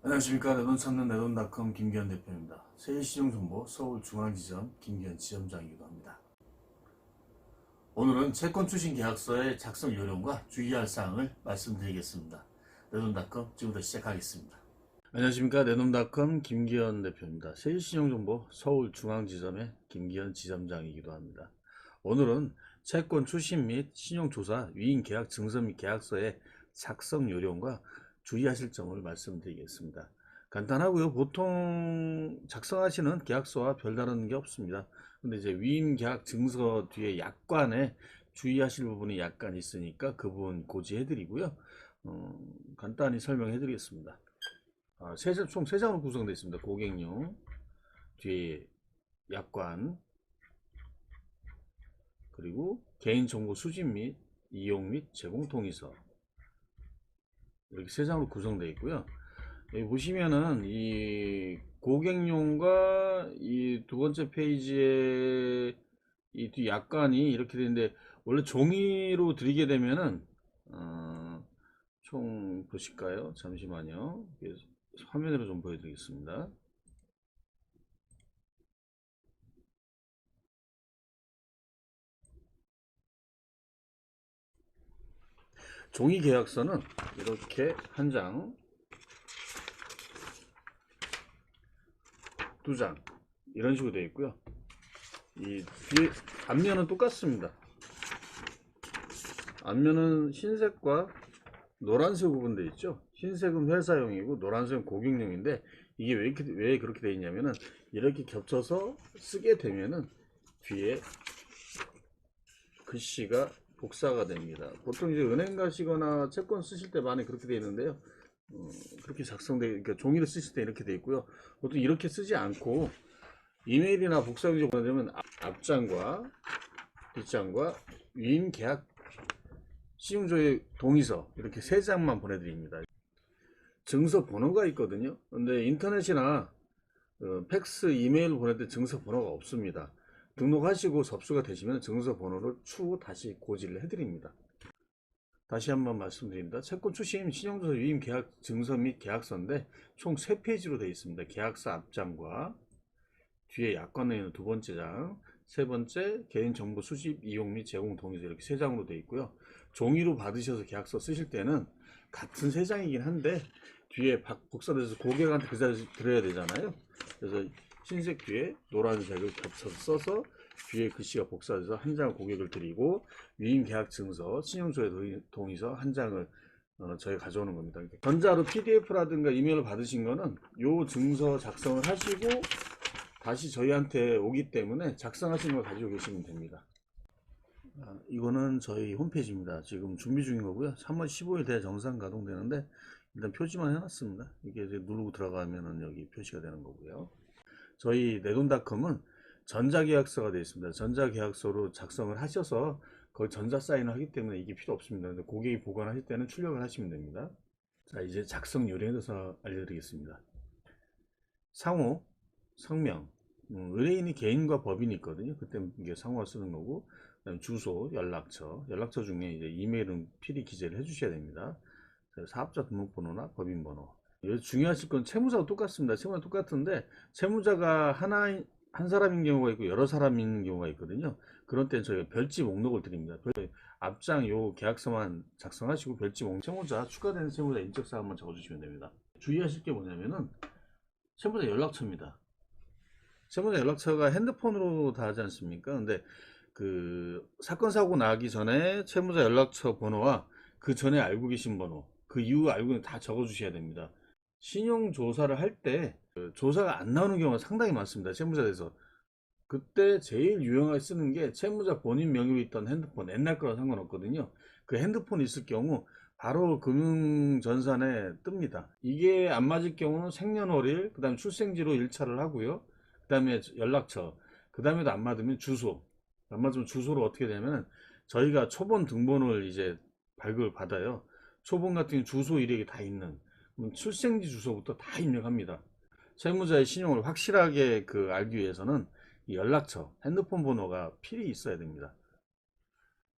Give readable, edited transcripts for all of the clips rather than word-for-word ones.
안녕하십니까. 내 돈 찾는 내돈닷컴 김기현 대표입니다. 세일시정정보 서울중앙지점 김기현 지점장이기도 합니다. 오늘은 채권 추진 계약서의 작성 요령과 주의할 사항을 말씀드리겠습니다. 내돈닷컴 지금부터 시작하겠습니다. 안녕하십니까. 내돈닷컴 김기현 대표입니다. 세일시정정보 서울중앙지점의 김기현 지점장이기도 합니다. 오늘은 채권 출신 및 신용조사, 위임계약 증서 및 계약서의 작성 요령과 주의하실 점을 말씀드리겠습니다. 간단하고요. 보통 작성하시는 계약서와 별다른 게 없습니다. 근데 이제 위임계약 증서 뒤에 약관에 주의하실 부분이 약간 있으니까 그 부분 고지해드리고요. 간단히 설명해드리겠습니다. 총 3장으로 구성되어 있습니다. 고객용, 뒤에 약관, 그리고 개인정보 수집 및 이용 및 제공 동의서, 이렇게 3장으로 구성되어 있고요. 여기 보시면은 이 고객용과 이 두 번째 페이지에 이 뒤 약관이 이렇게 되는데, 원래 종이로 드리게 되면은 총 보실까요? 잠시만요. 화면으로 좀 보여드리겠습니다. 종이 계약서는 이렇게 한 장, 두 장, 이런 식으로 되어 있고요. 이 뒤에 앞면은 똑같습니다. 앞면은 흰색과 노란색 부분 되어 있죠. 흰색은 회사용이고 노란색은 고객용인데, 이게 왜 그렇게 되어 있냐면은, 이렇게 겹쳐서 쓰게 되면은 뒤에 글씨가 복사가 됩니다. 보통 이제 은행 가시거나 채권 쓰실 때 많이 그렇게 되어 있는데요. 그렇게 그러니까 종이를 쓰실 때 이렇게 되어 있고요. 보통 이렇게 쓰지 않고 이메일이나 복사용지 보내면 앞장과 뒷장과 위임 계약 시용조의 동의서, 이렇게 3장만 보내드립니다. 증서 번호가 있거든요. 근데 인터넷이나 팩스, 이메일 보낼 때 증서 번호가 없습니다. 등록하시고 접수가 되시면 증서 번호를 추후 다시 고지를 해드립니다. 다시 한번 말씀드립니다. 채권 출신 신용조사 위임 계약 증서 및 계약서인데, 총 3페이지로 되어 있습니다. 계약서 앞장과 뒤에 약관에 있는 두 번째 장, 세 번째 개인정보 수집, 이용 및 제공 동의서, 이렇게 3장으로 되어 있고요. 종이로 받으셔서 계약서 쓰실 때는 같은 3장이긴 한데 뒤에 복사돼서 고객한테 그 자리 드려야 되잖아요. 그래서 흰색 뒤에 노란색을 겹쳐서 써서 뒤에 글씨가 복사돼서 한 장을 고객을 드리고, 위임 계약 증서, 신용조회 동의서 한 장을 저희 가져오는 겁니다. 전자로 PDF라든가 이메일을 받으신 거는 요 증서 작성을 하시고 다시 저희한테 오기 때문에 작성하신 걸 가지고 계시면 됩니다. 이거는 저희 홈페이지입니다. 지금 준비 중인 거고요. 3월 15일 돼 정상 가동되는데, 일단 표지만 해놨습니다. 이게 이제 누르고 들어가면은 여기 표시가 되는 거고요. 저희 내돈닷컴은 전자계약서가 되어 있습니다. 전자계약서로 작성을 하셔서 거기 전자 사인을 하기 때문에 이게 필요 없습니다. 근데 고객이 보관하실 때는 출력을 하시면 됩니다. 자, 이제 작성 요령에 대해서 알려드리겠습니다. 상호, 성명, 의뢰인이 개인과 법인이 있거든요. 그때 이게 상호가 쓰는 거고, 그다음 주소, 연락처 중에 이제 이메일은 필히 기재를 해주셔야 됩니다. 사업자 등록번호나 법인번호. 여기 중요하실 건 채무자가 똑같습니다. 채무자 똑같은데, 채무자가 한 사람인 경우가 있고 여러 사람인 경우가 있거든요. 그런 때는 저희가 별지 목록을 드립니다. 앞장 요 계약서만 작성하시고 별지 목록, 채무자 추가되는 채무자 인적사항만 적어주시면 됩니다. 주의하실 게 뭐냐면은 채무자 연락처입니다. 채무자 연락처가 핸드폰으로 다 하지 않습니까? 근데 그 사건 사고 나기 전에 채무자 연락처 번호와 그 전에 알고 계신 번호, 그 이후 알고 있는 다 적어 주셔야 됩니다. 신용 조사를 할 때 조사가 안 나오는 경우가 상당히 많습니다. 채무자에 대해서. 그때 제일 유용하게 쓰는 게 채무자 본인 명의로 있던 핸드폰, 옛날 거랑 상관없거든요. 그 핸드폰 있을 경우 바로 금융전산에 뜹니다. 이게 안 맞을 경우는 생년월일, 그 다음에 출생지로 1차를 하고요. 그 다음에 연락처, 그 다음에도 안 맞으면 주소. 안 맞으면 주소로 어떻게 되면 저희가 초본 등본을 이제 발급을 받아요. 초본 같은 경우 주소 이력이 다 있는, 출생지 주소부터 다 입력합니다. 채무자의 신용을 확실하게 알기 위해서는 이 연락처, 핸드폰 번호가 필히 있어야 됩니다.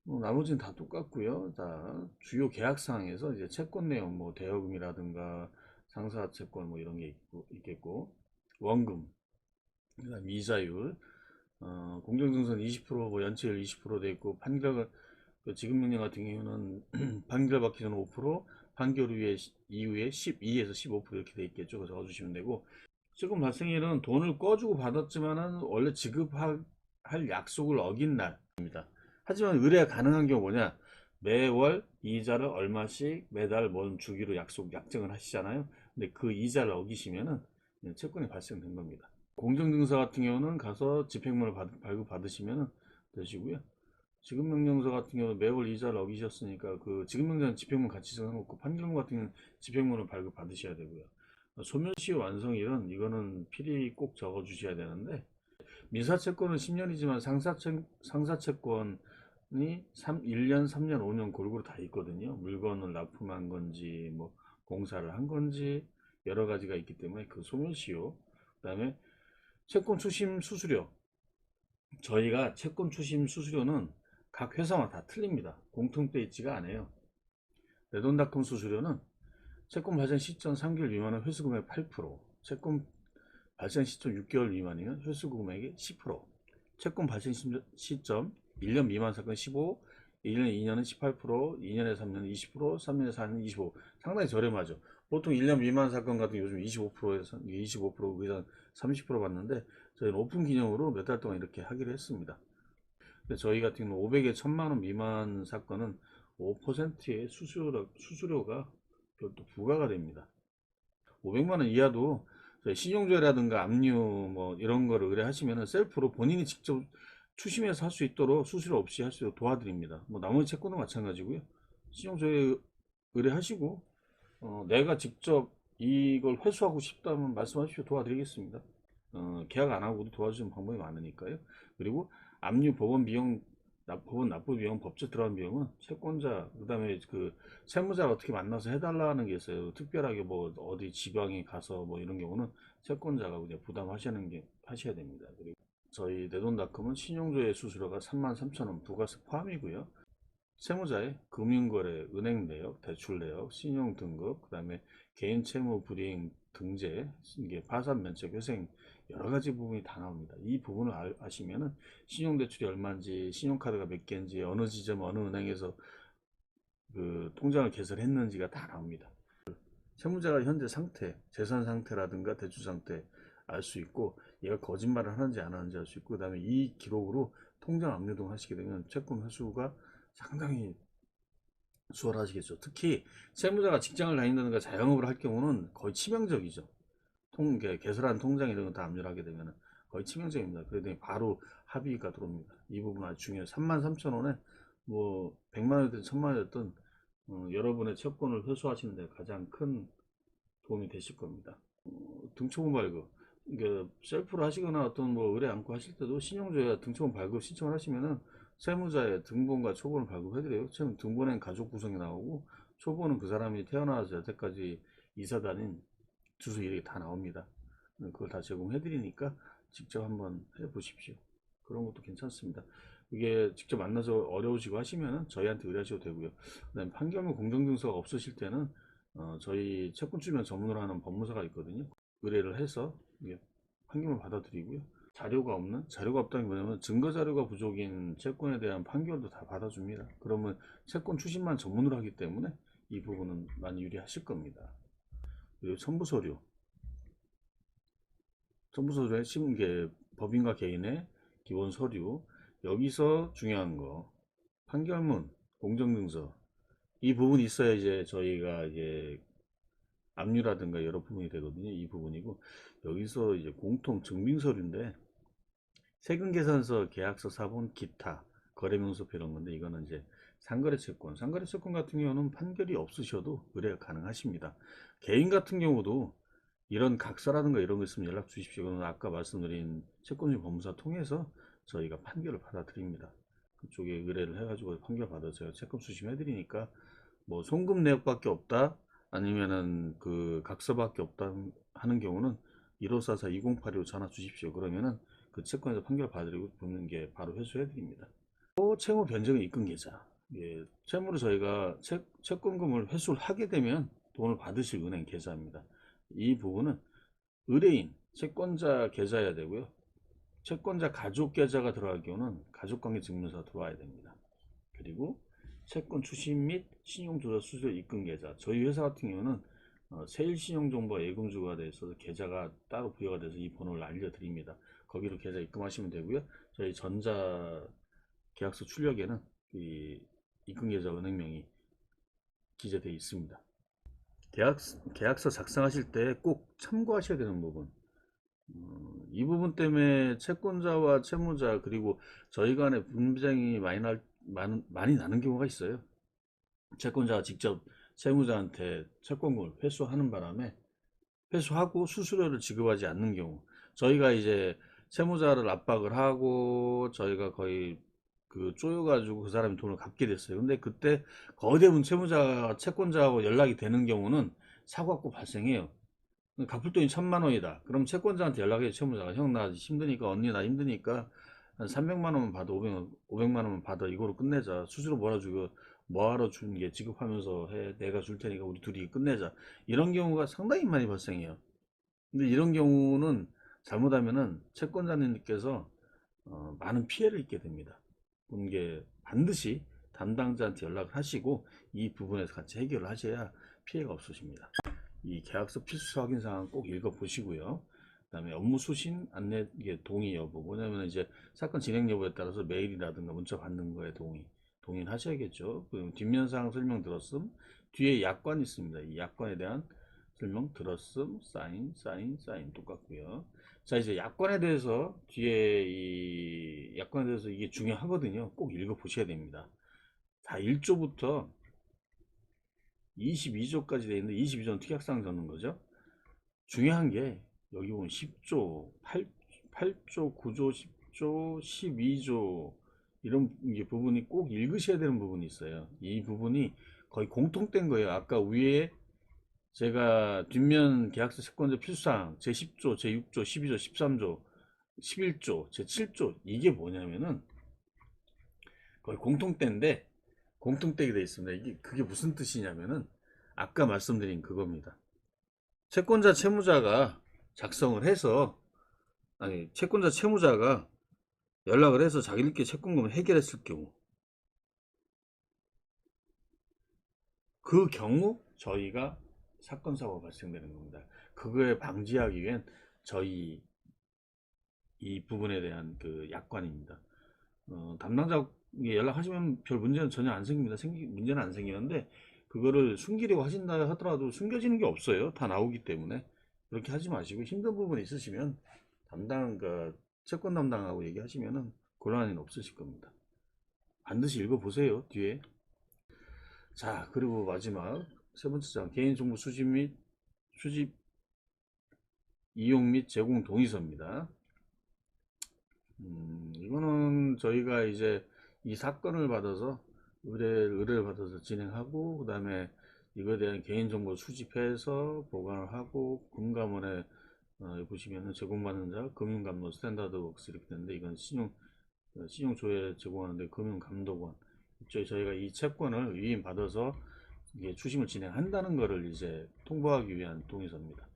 나머지는 다 똑같고요. 자, 주요 계약 사항에서 이제 채권 내용, 뭐 대여금이라든가 상사채권 뭐 이런 게 있겠고, 원금, 그다음 이자율, 공정증서는 20%, 뭐 연체율 20%돼 있고, 판결, 그 지급명령 같은 경우는 판결 받기 전 5%, 판결 이후에 12에서 15% 이렇게 돼 있겠죠. 그래서 적어주시면 되고, 지금 발생일은 돈을 꺼주고 받았지만은 원래 지급할 약속을 어긴 날입니다. 하지만 의뢰가 가능한 경우 뭐냐? 매월 이자를 얼마씩 매달 뭘 주기로 약정을 하시잖아요. 근데 그 이자를 어기시면은 채권이 발생된 겁니다. 공정증서 같은 경우는 가서 집행문을 발급받으시면 되시고요. 지급명령서 같은 경우는 매월 이자를 어기셨으니까 그 지급명령 집행문 같이 정해놓고, 판결문 같은 경우는 집행문을 발급받으셔야 되고요. 소멸시 완성일은 이거는 필히 꼭 적어 주셔야 되는데, 민사채권은 10년이지만 상사채권이 1년, 3년, 5년 골고루 다 있거든요. 물건을 납품한 건지, 뭐, 공사를 한 건지, 여러 가지가 있기 때문에 그 소멸시효, 그 다음에 채권 추심 수수료. 저희가 채권 추심 수수료는 각 회사마다 다 틀립니다. 공통돼 있지가 않아요. 내돈닷컴 수수료는 채권 발생 시점 3개월 미만은 회수금액 8%, 채권 발생 시점 6개월 미만이면 회수금액의 10%, 채권 발생 시점 1년 미만 사건 15%, 1년 2년은 18%, 2년에 3년은 20%, 3년에 4년은 25%. 상당히 저렴하죠. 보통 1년 미만 사건 같은 경우 요즘 25%에서 25%, 그래서 30% 받는데, 저희는 오픈 기념으로 몇 달 동안 이렇게 하기로 했습니다. 저희 같은 경우는 500에 1000만 원 미만 사건은 5%의 수수료가 별도 부과가 됩니다. 500만 원 이하도 신용조회라든가 압류 뭐 이런 거를 의뢰하시면은 셀프로 본인이 직접 추심해서 할 수 있도록 수수료 없이 할 수 있도록 도와드립니다. 뭐 나머지 채권도 마찬가지고요. 신용조회 의뢰하시고 내가 직접 이걸 회수하고 싶다면 말씀하십시오. 도와드리겠습니다. 계약 안 하고도 도와주는 방법이 많으니까요. 그리고 압류 법원 비용, 법원 납부 비용, 법적 들어간 비용은 채권자, 그다음에 그 채무자가 어떻게 만나서 해달라는 게 있어요. 특별하게 뭐 어디 지방에 가서 뭐 이런 경우는 채권자가 이제 하셔야 됩니다. 그리고 저희 내돈닷컴은 신용조회 수수료가 33,000원 부가세 포함이고요. 채무자의 금융거래, 은행 내역, 대출 내역, 신용 등급, 그다음에 개인 채무 불이행 등재, 이게 파산, 면책, 회생 여러 가지 부분이 다 나옵니다. 이 부분을 아시면은 신용대출이 얼마인지, 신용카드가 몇 개인지, 어느 지점, 어느 은행에서 그 통장을 개설했는지가 다 나옵니다. 채무자가 현재 상태, 재산 상태라든가 대출 상태 알 수 있고, 얘가 거짓말을 하는지 안 하는지 알 수 있고, 그다음에 이 기록으로 통장 압류 등 하시게 되면 채권 회수가 상당히 수월하시겠죠. 특히 채무자가 직장을 다닌다든가 자영업을 할 경우는 거의 치명적이죠. 개설한 통장 이런 거 다 압류를 하게 되면 거의 치명적입니다. 그러더니 바로 합의가 들어옵니다. 이 부분 아주 중요해요. 33,000원에 뭐 100만 원이든 1000만 원이든 여러분의 채권을 회수하시는 데 가장 큰 도움이 되실 겁니다. 등초본 발급. 이게 셀프로 하시거나 어떤 뭐 의뢰 않고 하실 때도 신용조회 등초본 발급 신청을 하시면은 세무자의 등본과 초본을 발급해드려요. 지금 등본엔 가족 구성이 나오고, 초본은 그 사람이 태어나서 여태까지 이사 다닌 주소 이력이 다 나옵니다. 그걸 다 제공해드리니까 직접 한번 해보십시오. 그런 것도 괜찮습니다. 이게 직접 만나서 어려우시고 하시면은 저희한테 의뢰하셔도 되고요. 그다음에 판결문 공정증서가 없으실 때는 저희 채권 주변 전문으로 하는 법무사가 있거든요. 의뢰를 해서 판결문 받아들이고요. 자료가 없다는 게 뭐냐면 증거 자료가 부족인 채권에 대한 판결도 다 받아줍니다. 그러면 채권 추심만 전문으로 하기 때문에 이 부분은 많이 유리하실 겁니다. 그리고 첨부서류에 심계 법인과 개인의 기본 서류, 여기서 중요한 거 판결문, 공정증서, 이 부분이 있어야 이제 저희가 이제 압류라든가 여러 부분이 되거든요. 이 부분이고, 여기서 이제 공통 증빙 서류인데 세금계산서, 계약서, 사본, 기타, 거래명세표 이런 건데, 이거는 이제 상거래채권 같은 경우는 판결이 없으셔도 의뢰가 가능하십니다. 개인 같은 경우도 이런 각서라든가 이런 거 있으면 연락 주십시오. 그러면 아까 말씀드린 채권주의 법무사 통해서 저희가 판결을 받아드립니다. 그쪽에 의뢰를 해가지고 판결 받아서 채권 수심해 드리니까, 뭐 송금 내역밖에 없다, 아니면은 그 각서밖에 없다 하는 경우는 1544-2082로 전화 주십시오. 그러면은 그 채권에서 판결 받으리고 붙는 게 바로 회수해 드립니다. 또 채무 변경의 입금 계좌. 예, 채무를 저희가 채권금을 회수를 하게 되면 돈을 받으실 은행 계좌입니다. 이 부분은 의뢰인, 채권자 계좌여야 되고요. 채권자 가족 계좌가 들어갈 경우는 가족관계 증명서가 들어와야 됩니다. 그리고 채권 추심 및 신용조사 수수료 입금 계좌. 저희 회사 같은 경우는 세일신용정보와 예금주가 돼서 계좌가 따로 부여가 돼서 이 번호를 알려드립니다. 거기로 계좌 입금하시면 되고요. 저희 전자 계약서 출력에는 이 입금계좌 은행명이 기재되어 있습니다. 계약서 작성하실 때 꼭 참고하셔야 되는 부분, 이 부분 때문에 채권자와 채무자 그리고 저희 간에 분쟁이 많이 나는 경우가 있어요. 채권자가 직접 채무자한테 채권금을 회수하는 바람에 회수하고 수수료를 지급하지 않는 경우, 저희가 이제 채무자를 압박을 하고 저희가 거의 그 쪼여가지고 그 사람이 돈을 갚게 됐어요. 근데 그때 거의 대부분 채무자가 채권자하고 연락이 되는 경우는 사고가 발생해요. 갚을 돈이 1,000만 원이다. 그럼 채권자한테 연락해 채무자가 형 나 힘드니까 언니 나 힘드니까 한 300만 원만 받아 500만 원만 받아 이거로 끝내자. 수수료 몰아주고 뭐하러 주는 게 지급하면서 해 내가 줄 테니까 우리 둘이 끝내자. 이런 경우가 상당히 많이 발생해요. 근데 이런 경우는 잘못하면은 채권자님께서 많은 피해를 입게 됩니다. 이게 반드시 담당자한테 연락을 하시고 이 부분에서 같이 해결을 하셔야 피해가 없으십니다. 이 계약서 필수 확인 사항 꼭 읽어 보시고요. 그다음에 업무 수신 안내 이게 동의 여부, 뭐냐면 이제 사건 진행 여부에 따라서 메일이라든가 문자 받는 거에 동의를 하셔야겠죠. 그리고 뒷면 사항 설명 들었음, 뒤에 약관 있습니다. 이 약관에 대한 설명 들었음, 사인 똑같고요. 자, 이제 약관에 대해서 뒤에 이 약관에 대해서 이게 중요하거든요. 꼭 읽어 보셔야 됩니다. 다 1조부터 22조까지 되어 있는데 22조는 특약사항 적는 거죠. 중요한 게 여기 보면 10조, 8조, 9조, 10조, 12조 이런 게 부분이 꼭 읽으셔야 되는 부분이 있어요. 이 부분이 거의 공통된 거예요. 아까 위에 제가 뒷면 계약서 채권자 필수사항 제10조, 제6조, 12조, 13조, 11조, 제7조 이게 뭐냐면은 거의 공통된데 공통되게 되어 있습니다. 이게 그게 무슨 뜻이냐면은 아까 말씀드린 그겁니다. 채권자 채무자가 작성을 해서 아니 채권자 채무자가 연락을 해서 자기들끼리 채권금을 해결했을 경우 그 경우 저희가 사건 사고가 발생되는 겁니다. 그거에 방지하기 위한 저희 이 부분에 대한 그 약관입니다. 담당자에 연락하시면 별 문제는 전혀 안 생깁니다. 문제는 안 생기는데 그거를 숨기려고 하신다 하더라도 숨겨지는 게 없어요. 다 나오기 때문에 그렇게 하지 마시고 힘든 부분이 있으시면 채권 담당하고 얘기하시면은 곤란은 없으실 겁니다. 반드시 읽어보세요. 뒤에. 자, 그리고 마지막 세 번째 장 개인정보 수집 이용 및 제공 동의서입니다. 이거는 저희가 이제 이 사건을 받아서 의뢰를 받아서 진행하고 그 다음에 이거에 대한 개인정보 수집해서 보관을 하고 금감원에 보시면은 제공받는 자 금융감독 스탠다드웍스 이렇게 되는데 이건 신용조회 제공하는데 금융감독원 저희가 이 채권을 위임받아서 이게 추심을 진행한다는 것을 이제 통보하기 위한 동의서입니다.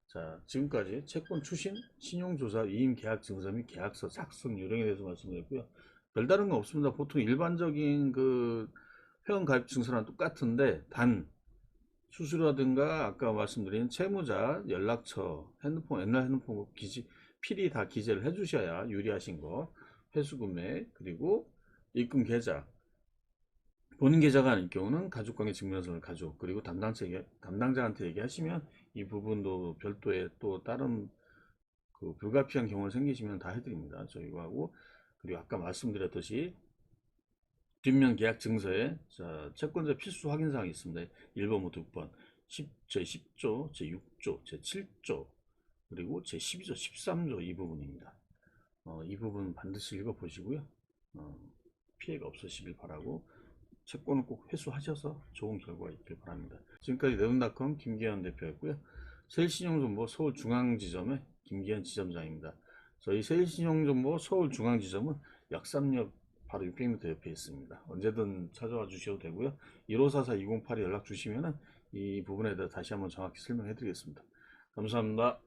자, 지금까지 채권 추심, 신용조사, 위임 계약 증서 및 계약서 작성 요령에 대해서 말씀드렸고요. 별다른 건 없습니다. 보통 일반적인 그 회원 가입 증서랑 똑같은데 단 수수료라든가 아까 말씀드린 채무자 연락처, 옛날 핸드폰 필히 다 기재를 해주셔야 유리하신 거, 회수 금액, 그리고 입금 계좌, 본인 계좌가 아닐 경우는 가족관계 증명서를 가족, 그리고 담당자한테 얘기하시면 이 부분도 별도의 또 다른 그 불가피한 경우가 생기시면 다 해드립니다. 저희가 하고, 그리고 아까 말씀드렸듯이 뒷면 계약 증서에 채권자 필수 확인 사항이 있습니다. 1번부터 6번, 제10조, 제6조, 제7조, 그리고 제12조, 13조 이 부분입니다. 이 부분 반드시 읽어보시고요. 피해가 없으시길 바라고 채권을 꼭 회수하셔서 좋은 결과 있길 바랍니다. 지금까지 네돈닷컴 김기현 대표였고요. 세일신용정보 서울중앙지점의 김기현 지점장입니다. 저희 세일신용정보 서울중앙지점은 역삼역 바로 600m 옆에 있습니다. 언제든 찾아와 주셔도 되고요. 1544-2082 연락 주시면 이 부분에 대해 다시 한번 정확히 설명해 드리겠습니다. 감사합니다.